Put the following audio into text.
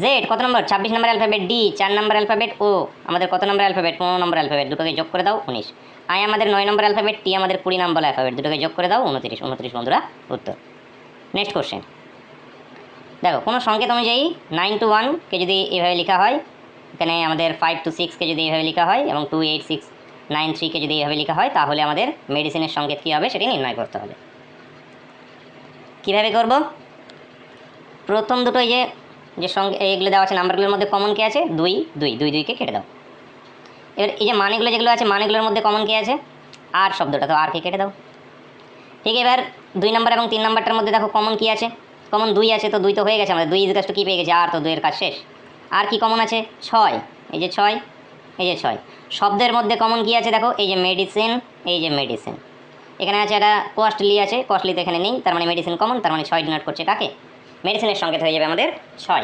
Z কত নম্বর 26 নম্বর alphabet, D 4 নম্বর alphabet, ও আমাদের কত নম্বর অ্যালফাবেট 15 নম্বর অ্যালফাবেট, দুটোকে যোগ করে দাও 19। আই আমাদের 9 নম্বর অ্যালফাবেট, টি আমাদের 20 নম্বর অ্যালফাবেট, দুটোকে যোগ করে দাও 29 বন্ধুরা উত্তর। নেক্সট কোশ্চেন দেখো, কোনো সংকেত অনুযায়ী 9 to 1 কে যদি এভাবে লেখা হয়, এখানে আমাদের 5 to 6 কে যদি এভাবে লেখা হয় এবং 2 8 6 9 3 কে যদি এভাবে লেখা হয়, তাহলে আমাদের মেডিসিনের সংকেত কী হবে সেটি নির্ণয় করতে হবে। কীভাবে করব? প্রথম দুটো যে সঙ্গে এইগুলো দেওয়া আছে নাম্বারগুলোর মধ্যে কমন কে আছে 2 2 2 2কে কেটে দাও। এবার এই যে মানেগুলো যেগুলো আছে মানেগুলোর মধ্যে কমন কে আছে আর শব্দটা, তো আরকে কেটে দাও। ঠিক, এবার 2 নম্বর এবং 3 নম্বরটার মধ্যে দেখো কমন কি আছে, কমন 2 আছে, তো 2 তো হয়ে গেছে আমাদের, 2 ইজ টু কী পেয়ে গেছে আর, তো 2 এর কাজ শেষ। আর কি কমন আছে 6, এই যে 6, এই যে 6। শব্দের মধ্যে কমন কি আছে দেখো, এই যে মেডিসিন, এই যে মেডিসিন। এখানে আছে একটা কস্টলি আছে, কস্টলি তো এখানে নেই, তার মানে মেডিসিন কমন, তার মানে 6 ডিনোট করছে কাকে, মেডিসিনের সংকেত হয়ে যাবে আমাদের 6।